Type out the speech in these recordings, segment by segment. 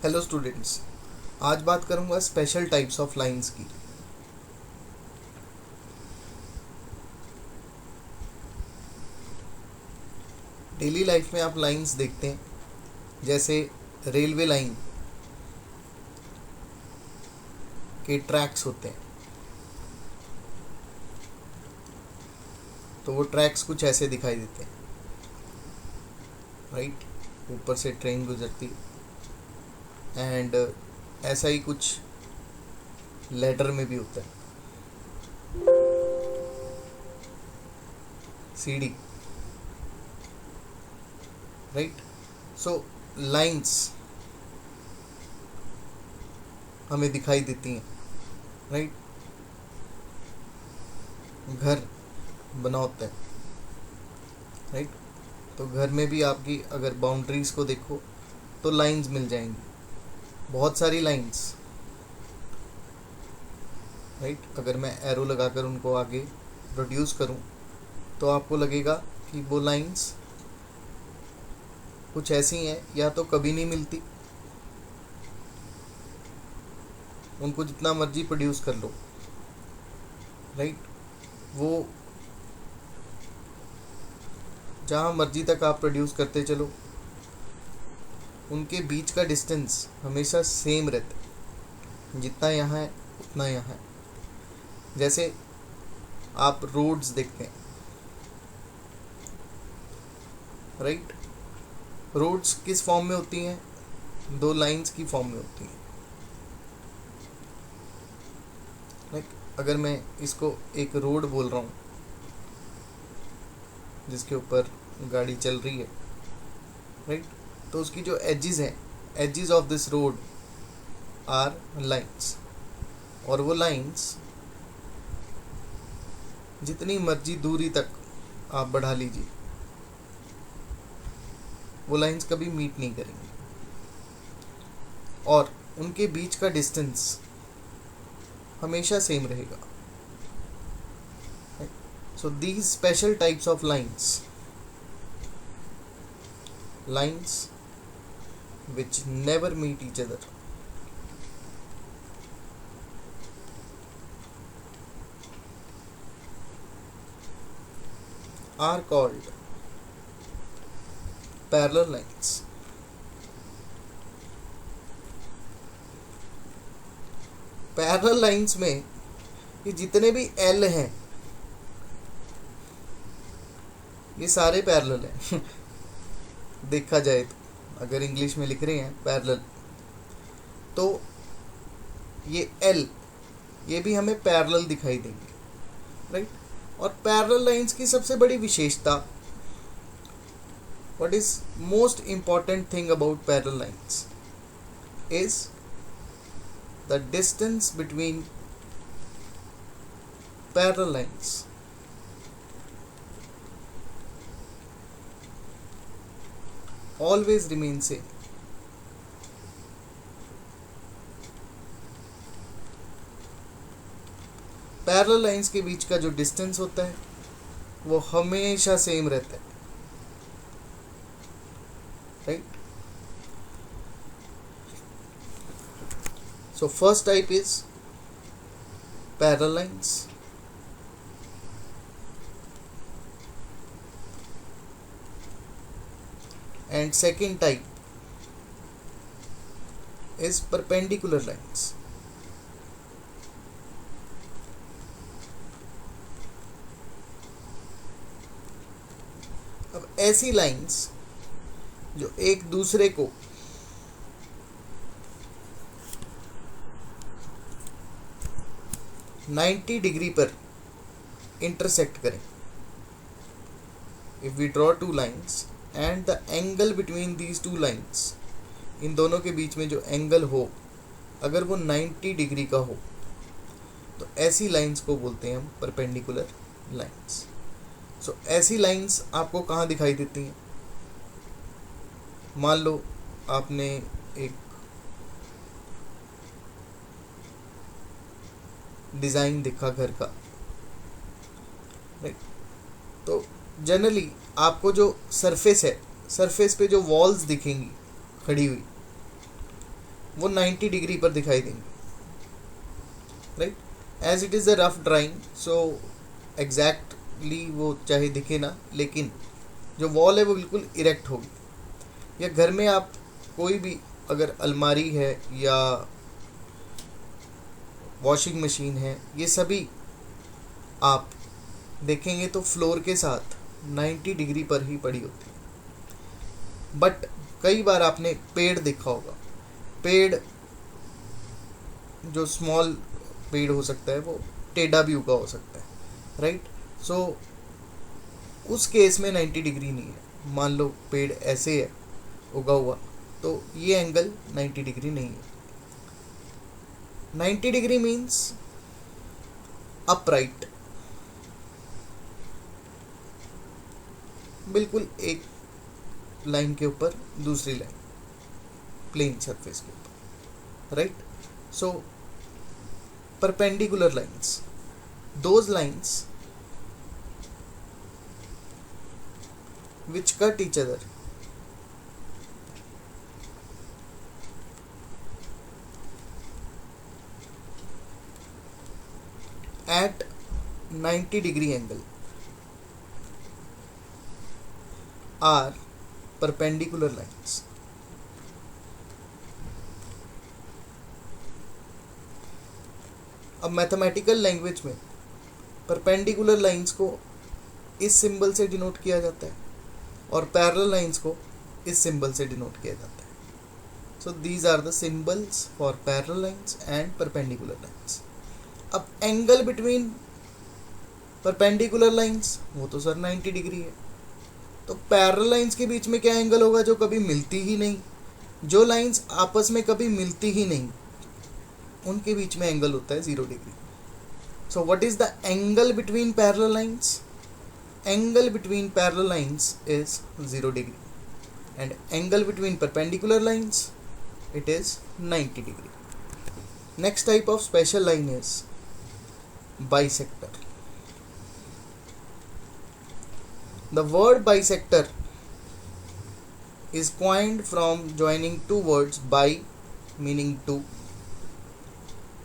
Hello students, आज बात करूंगा स्पेशल टाइप्स ऑफ लाइंस की। डेली लाइफ में आप लाइंस देखते हैं, जैसे रेलवे लाइन के ट्रैक्स होते हैं। तो वो ट्रैक्स कुछ ऐसे दिखाई देते हैं, राइट। ऊपर से ट्रेन गुजरती है एंड ऐसा ही कुछ लेटर में भी होता है, सीडी, राइट। सो लाइंस हमें दिखाई देती हैं, राइट। घर बना होता है, राइट। तो घर में भी आपकी अगर बाउंड्रीज को देखो तो लाइंस मिल जाएंगी, बहुत सारी लाइंस, राइट। अगर मैं एरो लगाकर उनको आगे प्रोड्यूस करूं तो आपको लगेगा कि वो लाइंस कुछ ऐसी हैं, या तो कभी नहीं मिलती, उनको जितना मर्जी प्रोड्यूस कर लो, राइट। वो जहाँ मर्जी तक आप प्रोड्यूस करते चलो, उनके बीच का डिस्टेंस हमेशा सेम रहता है, जितना यहाँ है उतना यहाँ है। जैसे आप रोड्स देखते हैं, राइट। रोड्स किस फॉर्म में होती हैं? दो लाइंस की फॉर्म में होती हैं, राइट। अगर मैं इसको एक रोड बोल रहा हूँ जिसके ऊपर गाड़ी चल रही है, राइट, तो उसकी जो एजेस हैं, edges of this road are lines. और वो लाइंस जितनी मर्जी दूरी तक आप बढ़ा लीजिए, वो लाइंस कभी मीट नहीं करेंगी, और उनके बीच का डिस्टेंस हमेशा सेम रहेगा। So these special types of lines which never meet each other, are called parallel lines. Parallel lines में ये जितने भी एल हैं ये सारे पैरेलल हैं देखा जाए तो अगर इंग्लिश में लिख रहे हैं पैरेलल, तो ये एल ये भी हमें पैरेलल दिखाई देंगे, राइट। और पैरेलल लाइंस की सबसे बड़ी विशेषता, what is most important thing about parallel lines is the distance between parallel lines always remain same. Parallel lines के बीच का जो डिस्टेंस होता है वो हमेशा सेम रहता है, right. So first type is parallel lines, and second type is perpendicular lines. अब ऐसी लाइंस जो एक दूसरे को नाइन्टी डिग्री पर इंटरसेक्ट करें। If we draw two lines and the angle between these two lines, इन दोनों के बीच में जो एंगल हो अगर वो 90 डिग्री का हो, तो ऐसी लाइंस को बोलते हैं हम परपेंडिकुलर लाइंस। सो ऐसी लाइंस आपको कहाँ दिखाई देती हैं? मान लो आपने एक डिज़ाइन देखा घर का, राइट। तो जनरली आपको जो सरफेस है, सरफेस पे जो वॉल्स दिखेंगी खड़ी हुई, वो 90 डिग्री पर दिखाई देंगे, right. As it is a rough drawing, so exactly वो चाहे दिखे ना, लेकिन जो वॉल है वो बिल्कुल इरेक्ट होगी। या घर में आप कोई भी अगर अलमारी है या वॉशिंग मशीन है, ये सभी आप देखेंगे तो फ्लोर के साथ 90 डिग्री पर ही पड़ी होती है। बट कई बार आपने पेड़ देखा होगा, पेड़ जो स्मॉल पेड़ हो सकता है वो टेढ़ा भी उगा हो सकता है, राइट। सो उस केस में 90 डिग्री नहीं है। मान लो पेड़ ऐसे है उगा हुआ, तो ये एंगल 90 डिग्री नहीं है। 90 डिग्री मीन्स अपराइट, बिल्कुल एक लाइन के ऊपर दूसरी लाइन, प्लेन सरफेस के ऊपर, right. So perpendicular lines, those lines which cut each other at 90 degree angle are perpendicular lines. अब मैथमेटिकल लैंग्वेज में परपेंडिकुलर लाइंस को इस सिंबल से डिनोट किया जाता है और पैरेलल लाइंस को इस सिंबल से डिनोट किया जाता है। So these are the symbols for parallel lines and perpendicular lines. अब एंगल बिटवीन परपेंडिकुलर लाइंस वो तो सर 90 डिग्री है, तो पैरेलल लाइंस के बीच में क्या एंगल होगा? जो कभी मिलती ही नहीं, जो लाइंस आपस में कभी मिलती ही नहीं, उनके बीच में एंगल होता है 0 degree. So what is the angle between parallel lines? Angle between parallel lines is 0 degree and angle between perpendicular lines it is 90 degree. Next type of special line is bisector. The word bisector is coined from joining two words, bi meaning two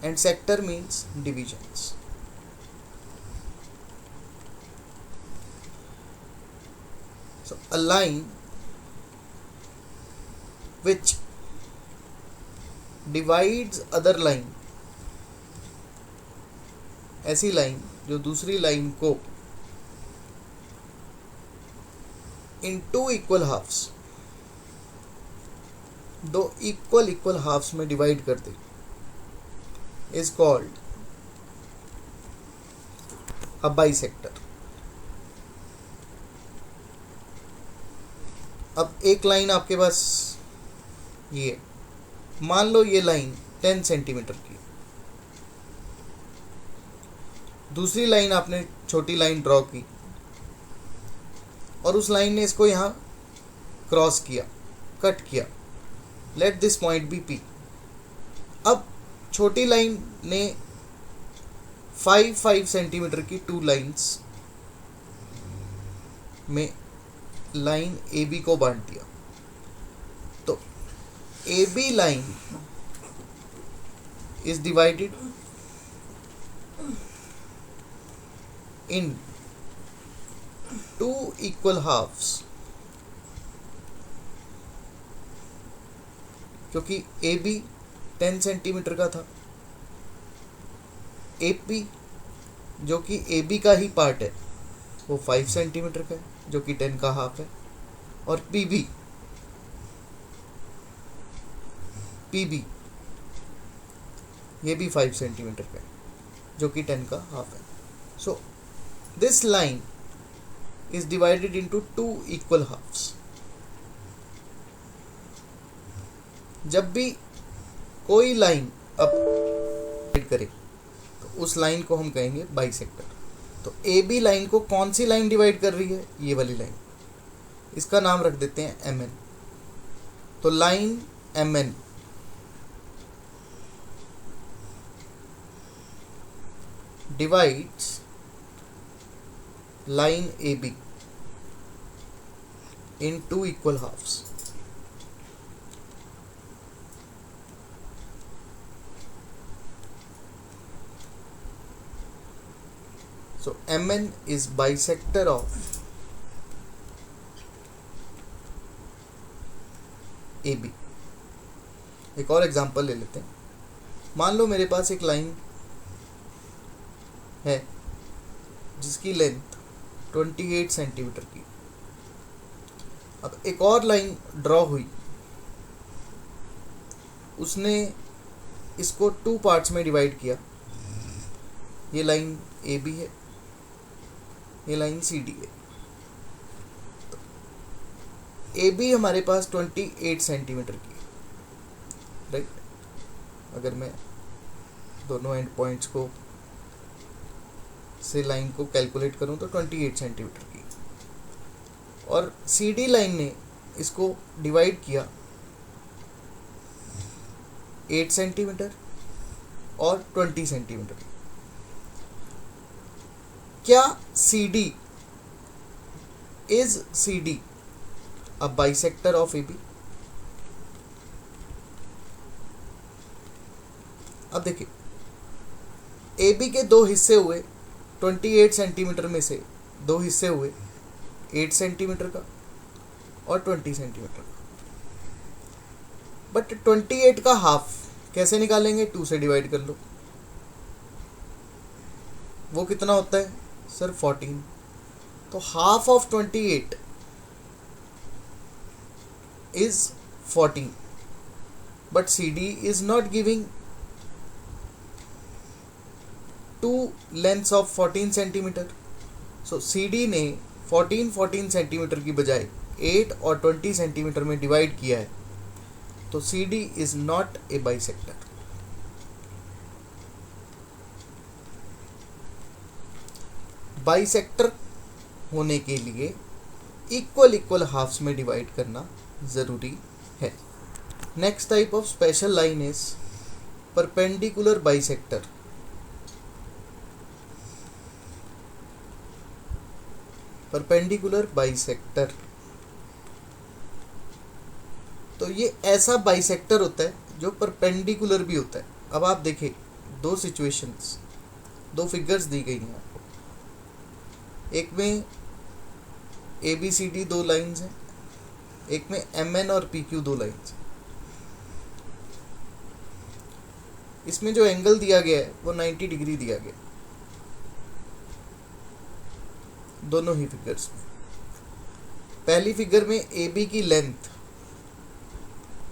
and sector means divisions. So a line which divides other line, ऐसी line जो दूसरी line को in two equal halves, दो equal halves में divide कर दे, is called a bisector. अब एक line आपके पास ये, मान लो ये लाइन 10 सेंटीमीटर की, दूसरी लाइन आपने छोटी लाइन ड्रॉ की और उस लाइन ने इसको यहाँ क्रॉस किया, कट किया। Let this point B P. अब छोटी लाइन ने 5 सेंटीमीटर की टू लाइंस में लाइन ए बी को बांट दिया, तो A B line is divided in two equal halves, क्योंकि ए बी 10 सेंटीमीटर का था, ए पी जो कि ए बी का ही पार्ट है वो 5 सेंटीमीटर का है जो कि 10 का हाफ है, और पी बी ये भी 5 सेंटीमीटर का है जो कि 10 का हाफ है। So this line is divided into two equal halves. जब भी कोई लाइन अब करे तो उस लाइन को हम कहेंगे बाइसेक्टर। तो ए बी लाइन को कौन सी लाइन डिवाइड कर रही है? ये वाली लाइन, इसका नाम रख देते हैं एम एन। तो line M N divides line AB in two equal halves. So MN is bisector of AB। एक और एग्जांपल ले लेते हैं। मान लो मेरे पास एक लाइन है जिसकी लेंथ 28 सेंटीमीटर की। अब एक और लाइन ड्रॉ हुई, उसने इसको 2 पार्ट्स में डिवाइड किया। ये लाइन AB है, ये लाइन CD है। तो AB हमारे पास 28 सेंटीमीटर की है, राइट। अगर मैं दोनों एंड पॉइंट्स को से लाइन को कैलकुलेट करूं तो 28 सेंटीमीटर की, और CD लाइन ने इसको डिवाइड किया 8 सेंटीमीटर और 20 सेंटीमीटर। क्या CD is CD a bisector of AB? अब देखिए, AB के दो हिस्से हुए, 28 सेंटीमीटर में से दो हिस्से हुए, 8 सेंटीमीटर का और 20 सेंटीमीटर का। बट 28 का हाफ कैसे निकालेंगे? 2 से डिवाइड कर लो। वो कितना होता है सर? 14। तो half of 28 is 14, but CD is not giving two lengths of 14 centimetre. So CD ने 14 सेंटीमीटर की बजाय 8 और 20 सेंटीमीटर में डिवाइड किया है। तो CD is not a bisector। Bisector होने के लिए इक्वल हाफ्स में डिवाइड करना ज़रूरी है। Next type of special line is perpendicular bisector. Perpendicular bisector, तो ये ऐसा बाइसेक्टर होता है जो परपेंडिकुलर भी होता है। अब आप देखें, दो सिचुएशंस, दो फिगर्स दी गई हैं आपको। एक में ABCD दो लाइंस हैं, एक में MN और PQ दो लाइंस हैं। इसमें जो एंगल दिया गया है वो 90 डिग्री दिया गया, दोनों ही फिगर्स में। पहली फिगर में AB की लेंथ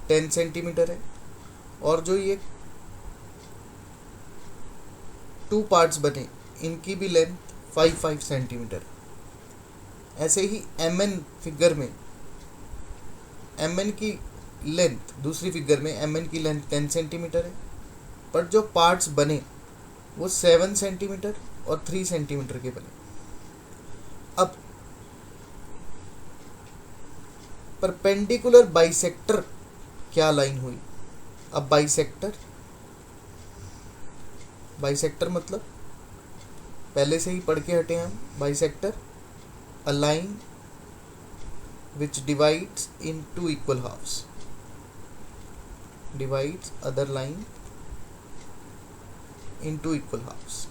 10 सेंटीमीटर है, और जो ये 2 पार्ट्स बने इनकी भी लेंथ 5 सेंटीमीटर। ऐसे ही MN फिगर में MN की लेंथ, दूसरी फिगर में MN की लेंथ 10 सेंटीमीटर है, पर जो पार्ट्स बने वो 7 सेंटीमीटर और 3 सेंटीमीटर के बने। अब परपेंडिकुलर बाइसेक्टर क्या लाइन हुई? अब बाइसेक्टर मतलब पहले से ही पढ़ के हटे हम। Bisector a line which divides in 2 equal halves, divides other line into equal halves।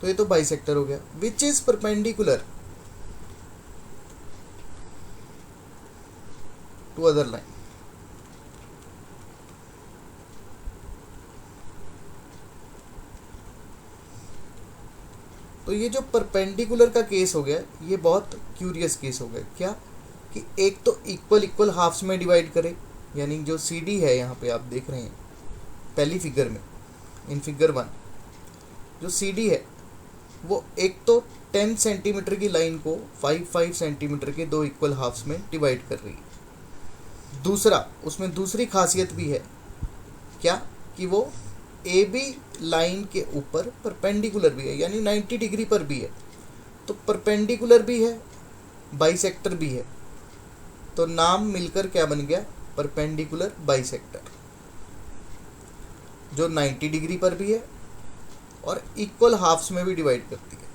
तो ये तो बाइसेक्टर हो गया। Which is perpendicular to other line. तो ये जो परपेंडिकुलर का केस हो गया, ये बहुत क्यूरियस केस हो गया। क्या कि एक तो इक्वल हाफ्स में डिवाइड करे, यानी जो CD है यहाँ पे आप देख रहे हैं पहली फिगर में, इन फिगर 1 जो CD है वो एक तो 10 सेंटीमीटर की लाइन को 5 सेंटीमीटर के 2 इक्वल हाफ्स में डिवाइड कर रही है। दूसरा, उसमें दूसरी खासियत भी है, क्या कि वो AB लाइन के ऊपर परपेंडिकुलर भी है, यानी 90 डिग्री पर भी है। तो परपेंडिकुलर भी है, बाइसेक्टर भी है, तो नाम मिलकर क्या बन गया? परपेंडिकुलर बाइसेक्टर, जो 90 डिग्री पर भी है और इक्वल हाफ्स में भी डिवाइड करती है।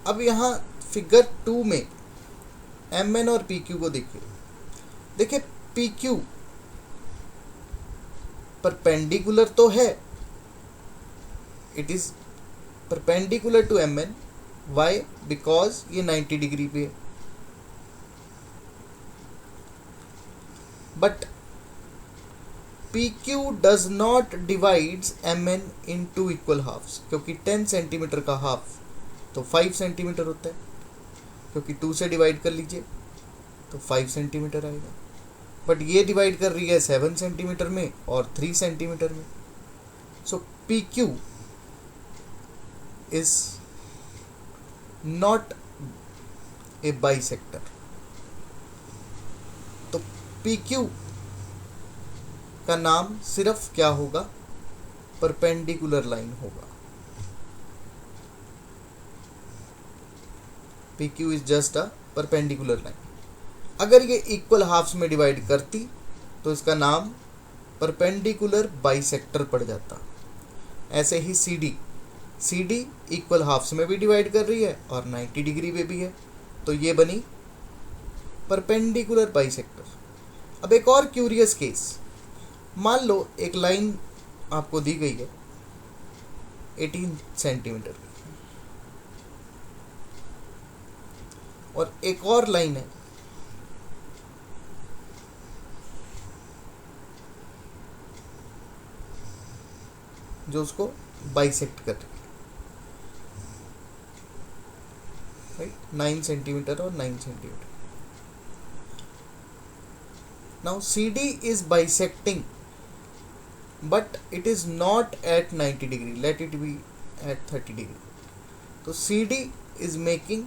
अब यहाँ फिगर 2 में एम एन और पी क्यू को देखिए, देखिए पी क्यू परपेंडिकुलर तो है, it is perpendicular to M N, why, because ये 90 डिग्री पे है, but P Q does not divides M N in two equal halves, क्योंकि 10 सेंटीमीटर का हाफ तो 5 सेंटीमीटर होता है, क्योंकि 2 से डिवाइड कर लीजिए तो 5 सेंटीमीटर आएगा, बट ये डिवाइड कर रही है 7 सेंटीमीटर में और 3 सेंटीमीटर में। So P Q is not a bisector. तो पी क्यू का नाम सिर्फ क्या होगा, परपेंडिकुलर लाइन होगा। P Q is just a perpendicular line. अगर ये इक्वल हाफ्स में डिवाइड करती तो इसका नाम परपेंडिकुलर बाइसेक्टर पड़ जाता। ऐसे ही सी डी इक्वल हाफ्स में भी डिवाइड कर रही है और 90 डिग्री पे भी है, तो ये बनी परपेंडिकुलर बाइसेक्टर। अब एक और क्यूरियस केस, मान लो एक लाइन आपको दी गई है 18 सेंटीमीटर की, और एक और लाइन है जो उसको बाइसेक्ट कर रही है, राइट, 9 सेंटीमीटर और 9 centimetre. Now C D is bisecting but it is not at 90 degree, let it be at 30 degree. तो CD is making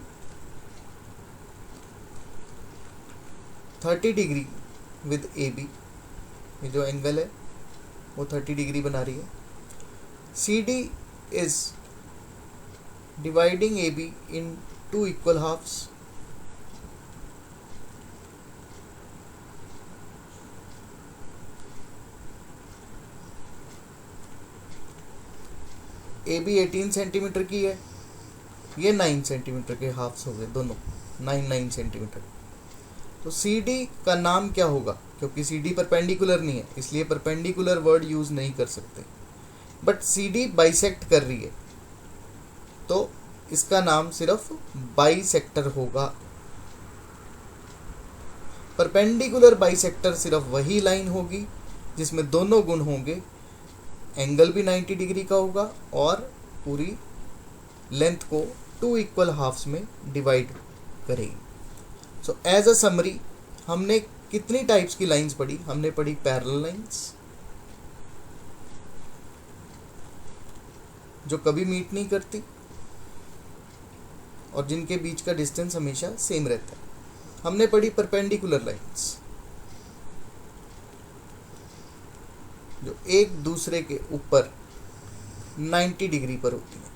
30 degree with AB, ये जो एंगल है वो 30 डिग्री बना रही है। CD is dividing AB in 2 equal halves, A B 18 centimetre की है, ये 9 सेंटीमीटर के हाफ्स हो गए दोनों, 9 सेंटीमीटर। तो सी डी का नाम क्या होगा, क्योंकि सी डी परपेंडिकुलर नहीं है इसलिए परपेंडिकुलर वर्ड यूज़ नहीं कर सकते, बट सी डी बाइसेक्ट कर रही है तो इसका नाम सिर्फ बाइसेक्टर होगा। परपेंडिकुलर बाइसेक्टर सिर्फ वही लाइन होगी जिसमें दोनों गुण होंगे, एंगल भी 90 डिग्री का होगा और पूरी लेंथ को 2 इक्वल हाफ्स में डिवाइड करेगी। सो एज अ समरी हमने कितनी टाइप्स की लाइंस पढ़ी, हमने पढ़ी पैरेलल लाइंस जो कभी मीट नहीं करती और जिनके बीच का डिस्टेंस हमेशा सेम रहता है। हमने पढ़ी परपेंडिकुलर लाइंस जो एक दूसरे के ऊपर 90 डिग्री पर होती हैं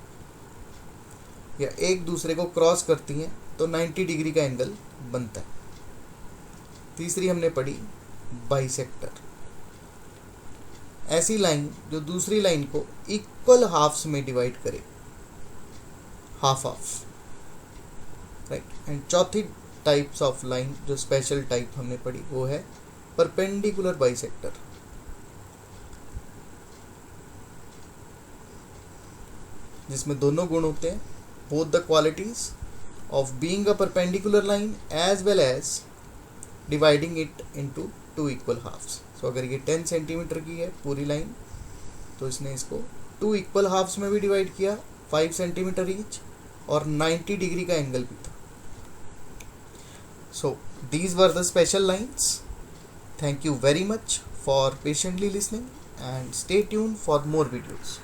या एक दूसरे को क्रॉस करती हैं तो 90 डिग्री का एंगल बनता है। तीसरी हमने पढ़ी बाइसेक्टर, ऐसी लाइन जो दूसरी लाइन को इक्वल हाफ्स में डिवाइड करे, हाफ हाफ, राइट। एंड चौथी टाइप्स ऑफ लाइन जो स्पेशल टाइप हमने पढ़ी वो है परपेंडिकुलर बाइसेक्टर, जिसमें दोनों गुण होते हैं, both the qualities of being a perpendicular line as well as dividing it into 2 equal halves. So अगर ये 10 सेंटीमीटर की है पूरी लाइन तो इसने इसको 2 इक्वल हाफ्स में भी डिवाइड किया, 5 सेंटीमीटर ईच, और 90 डिग्री का एंगल भी था। So these were the special lines. Thank you very much for patiently listening and stay tuned for more videos.